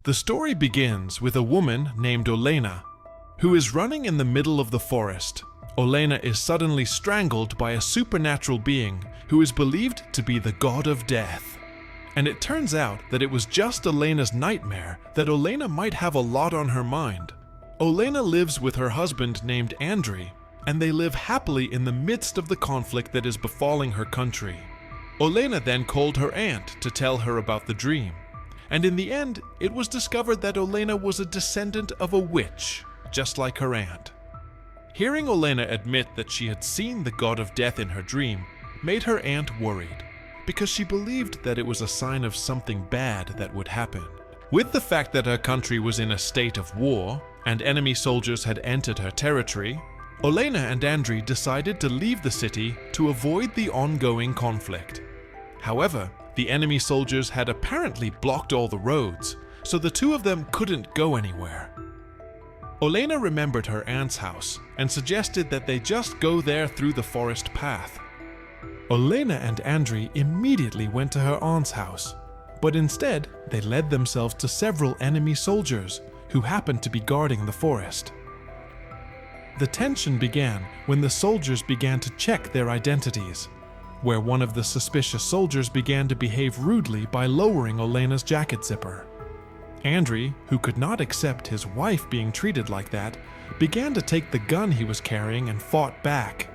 The story begins with a woman named Olena, who is running in the middle of the forest. Olena is suddenly strangled by a supernatural being who is believed to be the god of death. And it turns out that it was just Olena's nightmare, that Olena might have a lot on her mind. Olena lives with her husband named Andrei, and they live happily in the midst of the conflict that is befalling her country. Olena then called her aunt to tell her about the dream. And in the end, it was discovered that Olena was a descendant of a witch, just like her aunt. Hearing Olena admit that she had seen the god of death in her dream made her aunt worried, because she believed that it was a sign of something bad that would happen. With the fact that her country was in a state of war, and enemy soldiers had entered her territory, Olena and Andrei decided to leave the city to avoid the ongoing conflict. However, the enemy soldiers had apparently blocked all the roads, so the two of them couldn't go anywhere. Olena remembered her aunt's house and suggested that they just go there through the forest path. Olena and Andrei immediately went to her aunt's house, but instead they led themselves to several enemy soldiers who happened to be guarding the forest. The tension began when the soldiers began to check their identities, where one of the suspicious soldiers began to behave rudely by lowering Olena's jacket zipper. Andrei, who could not accept his wife being treated like that, began to take the gun he was carrying and fought back.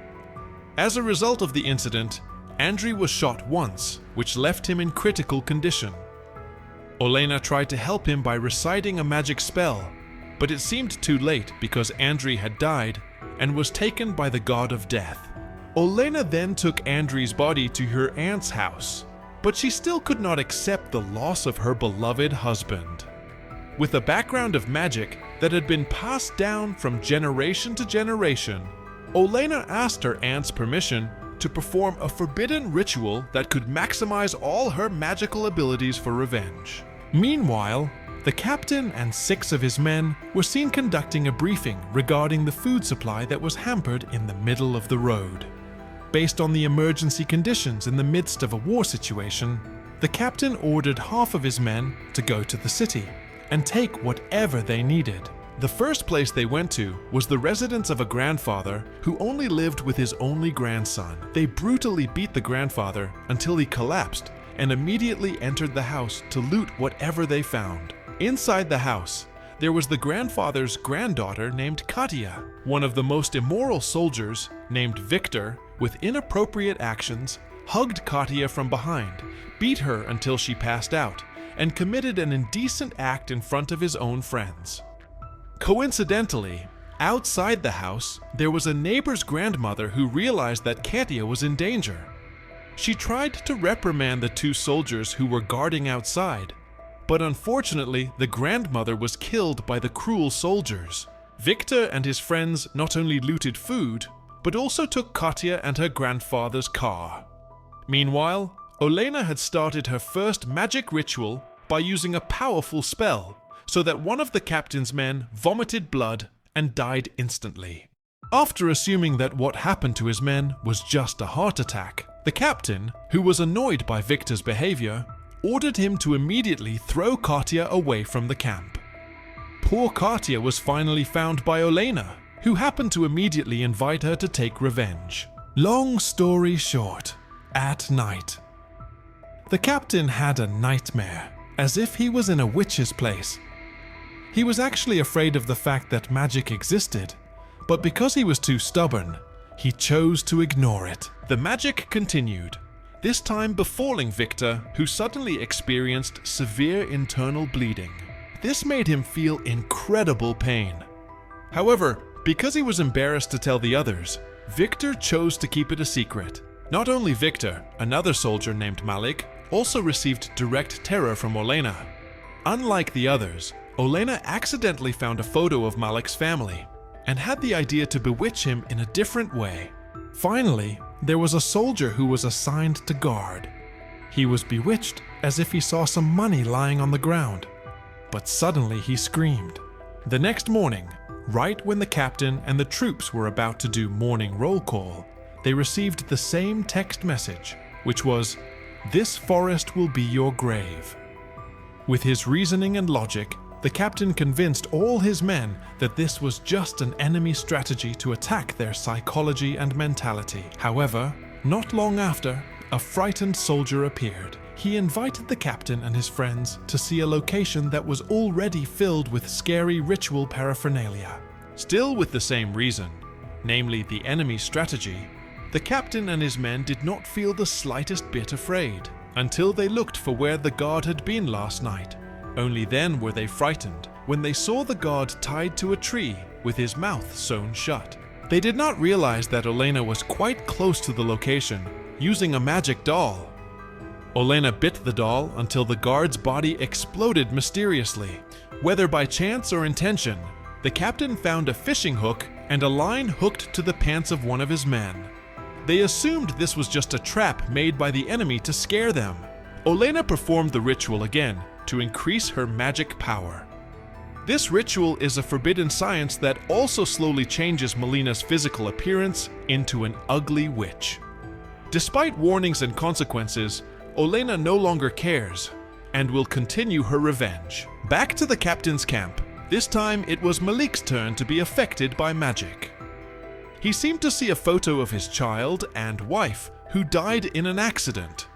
As a result of the incident, Andrei was shot once, which left him in critical condition. Olena tried to help him by reciting a magic spell, but it seemed too late because Andrei had died and was taken by the god of death. Olena then took Andrei's body to her aunt's house, but she still could not accept the loss of her beloved husband. With a background of magic that had been passed down from generation to generation, Olena asked her aunt's permission to perform a forbidden ritual that could maximize all her magical abilities for revenge. Meanwhile, the captain and 6 of his men were seen conducting a briefing regarding the food supply that was hampered in the middle of the road. Based on the emergency conditions in the midst of a war situation, the captain ordered half of his men to go to the city and take whatever they needed. The first place they went to was the residence of a grandfather who only lived with his only grandson. They brutally beat the grandfather until he collapsed and immediately entered the house to loot whatever they found. Inside the house, there was the grandfather's granddaughter named Katia. One of the most immoral soldiers, named Victor, with inappropriate actions, hugged Katia from behind, beat her until she passed out, and committed an indecent act in front of his own friends. Coincidentally, outside the house, there was a neighbor's grandmother who realized that Katia was in danger. She tried to reprimand the 2 soldiers who were guarding outside, but unfortunately, the grandmother was killed by the cruel soldiers. Victor and his friends not only looted food, but also took Katia and her grandfather's car. Meanwhile, Olena had started her first magic ritual by using a powerful spell, so that one of the captain's men vomited blood and died instantly. After assuming that what happened to his men was just a heart attack, the captain, who was annoyed by Victor's behavior, ordered him to immediately throw Katia away from the camp. Poor Katia was finally found by Olena, who happened to immediately invite her to take revenge. Long story short, at night, the captain had a nightmare, as if he was in a witch's place. He was actually afraid of the fact that magic existed, but because he was too stubborn, he chose to ignore it. The magic continued, this time befalling Victor, who suddenly experienced severe internal bleeding. This made him feel incredible pain. However, because he was embarrassed to tell the others, Victor chose to keep it a secret. Not only Victor, another soldier named Malik also received direct terror from Olena. Unlike the others, Olena accidentally found a photo of Malik's family and had the idea to bewitch him in a different way. Finally, there was a soldier who was assigned to guard. He was bewitched as if he saw some money lying on the ground, but suddenly he screamed. The next morning, right when the captain and the troops were about to do morning roll call, they received the same text message, which was, "This forest will be your grave." With his reasoning and logic, the captain convinced all his men that this was just an enemy strategy to attack their psychology and mentality. However, not long after, a frightened soldier appeared. He invited the captain and his friends to see a location that was already filled with scary ritual paraphernalia. Still with the same reason, namely the enemy strategy, the captain and his men did not feel the slightest bit afraid until they looked for where the guard had been last night. Only then were they frightened when they saw the guard tied to a tree with his mouth sewn shut. They did not realize that Olena was quite close to the location, using a magic doll. Olena bit the doll until the guard's body exploded mysteriously. Whether by chance or intention, the captain found a fishing hook and a line hooked to the pants of one of his men. They assumed this was just a trap made by the enemy to scare them. Olena performed the ritual again to increase her magic power. This ritual is a forbidden science that also slowly changes Melina's physical appearance into an ugly witch. Despite warnings and consequences, Olena no longer cares and will continue her revenge. Back to the captain's camp. This time it was Malik's turn to be affected by magic. He seemed to see a photo of his child and wife who died in an accident.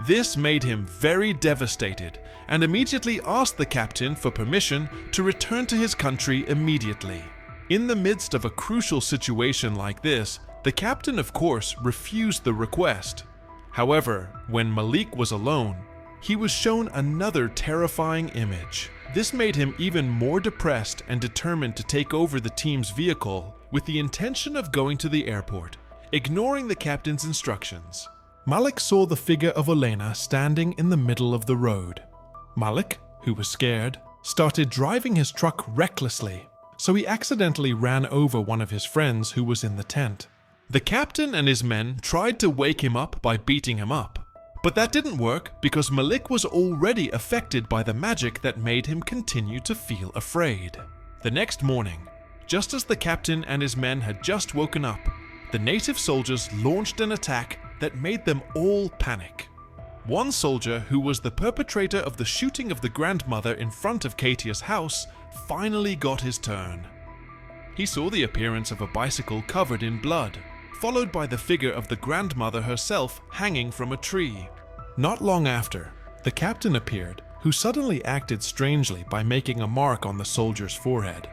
This made him very devastated and immediately asked the captain for permission to return to his country immediately. In the midst of a crucial situation like this, the captain of course refused the request. However, when Malik was alone, he was shown another terrifying image. This made him even more depressed and determined to take over the team's vehicle with the intention of going to the airport, ignoring the captain's instructions. Malik saw the figure of Olena standing in the middle of the road. Malik, who was scared, started driving his truck recklessly, so he accidentally ran over one of his friends who was in the tent. The captain and his men tried to wake him up by beating him up, but that didn't work because Malik was already affected by the magic that made him continue to feel afraid. The next morning, just as the captain and his men had just woken up, the native soldiers launched an attack that made them all panic. One soldier, who was the perpetrator of the shooting of the grandmother in front of Katia's house, finally got his turn. He saw the appearance of a bicycle covered in blood, followed by the figure of the grandmother herself hanging from a tree. Not long after, the captain appeared, who suddenly acted strangely by making a mark on the soldier's forehead.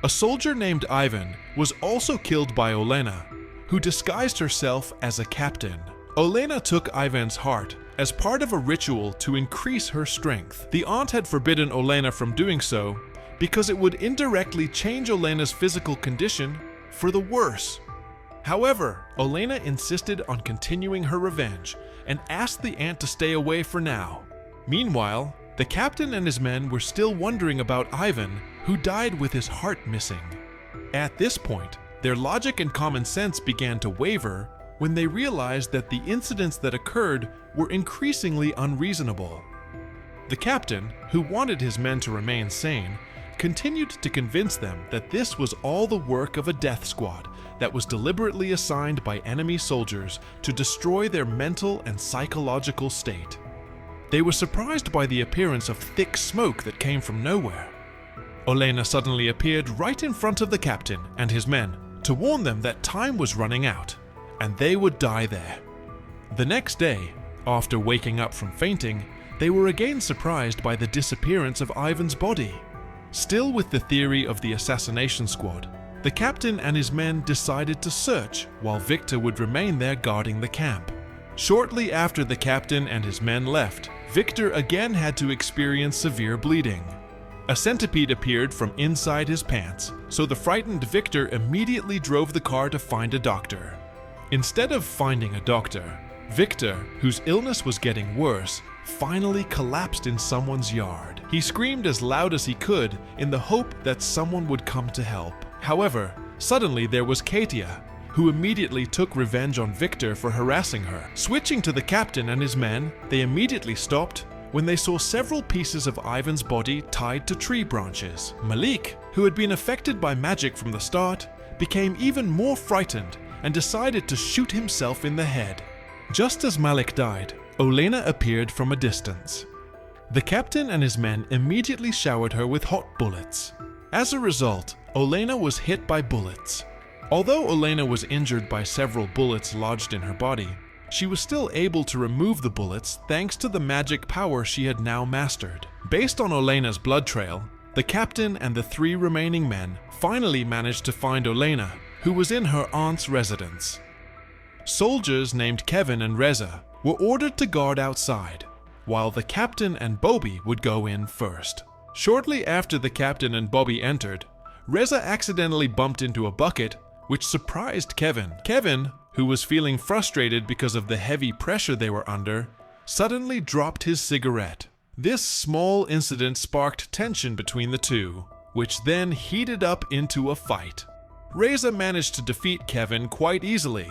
A soldier named Ivan was also killed by Olena, who disguised herself as a captain. Olena took Ivan's heart as part of a ritual to increase her strength. The aunt had forbidden Olena from doing so because it would indirectly change Olena's physical condition for the worse. However, Olena insisted on continuing her revenge and asked the aunt to stay away for now. Meanwhile, the captain and his men were still wondering about Ivan, who died with his heart missing. At this point, their logic and common sense began to waver when they realized that the incidents that occurred were increasingly unreasonable. The captain, who wanted his men to remain sane, continued to convince them that this was all the work of a death squad that was deliberately assigned by enemy soldiers to destroy their mental and psychological state. They were surprised by the appearance of thick smoke that came from nowhere. Olena suddenly appeared right in front of the captain and his men to warn them that time was running out, and they would die there. The next day, after waking up from fainting, they were again surprised by the disappearance of Ivan's body. Still with the theory of the assassination squad, the captain and his men decided to search while Victor would remain there guarding the camp. Shortly after the captain and his men left, Victor again had to experience severe bleeding. A centipede appeared from inside his pants, so the frightened Victor immediately drove the car to find a doctor. Instead of finding a doctor, Victor, whose illness was getting worse, finally collapsed in someone's yard. He screamed as loud as he could in the hope that someone would come to help. However, suddenly there was Katia, who immediately took revenge on Victor for harassing her. Switching to the captain and his men, they immediately stopped when they saw several pieces of Ivan's body tied to tree branches. Malik, who had been affected by magic from the start, became even more frightened and decided to shoot himself in the head. Just as Malik died, Olena appeared from a distance. The captain and his men immediately showered her with hot bullets. As a result, Olenna was hit by bullets. Although Olenna was injured by several bullets lodged in her body, she was still able to remove the bullets thanks to the magic power she had now mastered. Based on Olenna's blood trail, the captain and the 3 remaining men finally managed to find Olenna, who was in her aunt's residence. Soldiers named Kevin and Reza were ordered to guard outside, while the captain and Bobby would go in first. Shortly after the captain and Bobby entered, Reza accidentally bumped into a bucket, which surprised Kevin. Kevin, who was feeling frustrated because of the heavy pressure they were under, suddenly dropped his cigarette. This small incident sparked tension between the two, which then heated up into a fight. Reza managed to defeat Kevin quite easily.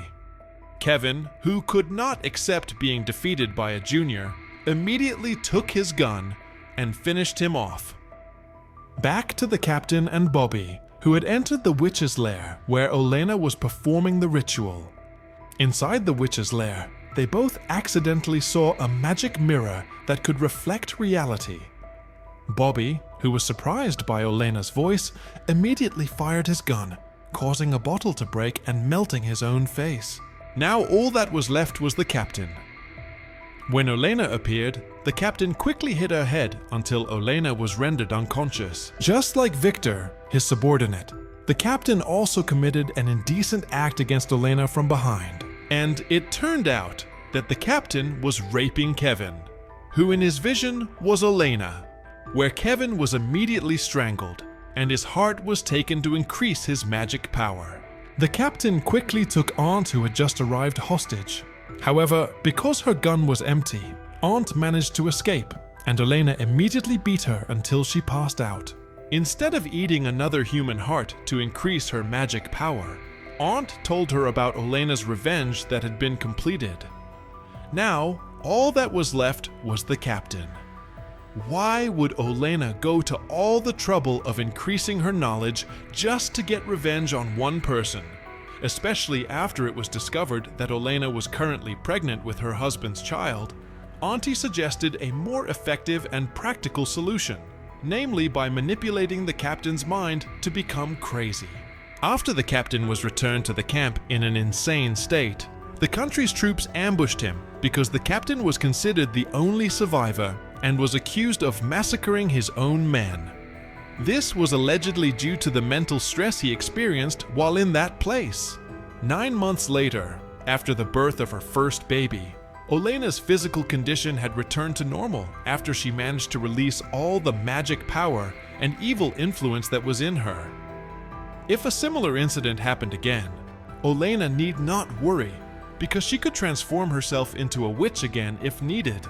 Kevin, who could not accept being defeated by a junior, immediately took his gun and finished him off. Back to the captain and Bobby, who had entered the witch's lair where Olenna was performing the ritual. Inside the witch's lair, they both accidentally saw a magic mirror that could reflect reality. Bobby, who was surprised by Olenna's voice, immediately fired his gun, causing a bottle to break and melting his own face. Now all that was left was the captain. When Olenna appeared, the captain quickly hit her head until Olenna was rendered unconscious. Just like Victor, his subordinate, the captain also committed an indecent act against Olenna from behind. And it turned out that the captain was raping Kevin, who in his vision was Olenna, where Kevin was immediately strangled and his heart was taken to increase his magic power. The captain quickly took Aunt, who had just arrived, hostage. However, because her gun was empty, Aunt managed to escape, and Olenna immediately beat her until she passed out. Instead of eating another human heart to increase her magic power, Aunt told her about Olenna's revenge that had been completed. Now, all that was left was the captain. Why would Olenna go to all the trouble of increasing her knowledge just to get revenge on one person? Especially after it was discovered that Olenna was currently pregnant with her husband's child, Auntie suggested a more effective and practical solution, namely by manipulating the captain's mind to become crazy. After the captain was returned to the camp in an insane state, the country's troops ambushed him because the captain was considered the only survivor and was accused of massacring his own men. This was allegedly due to the mental stress he experienced while in that place. 9 months later, after the birth of her first baby, Olenna's physical condition had returned to normal after she managed to release all the magic power and evil influence that was in her. If a similar incident happened again, Olenna need not worry, because she could transform herself into a witch again if needed.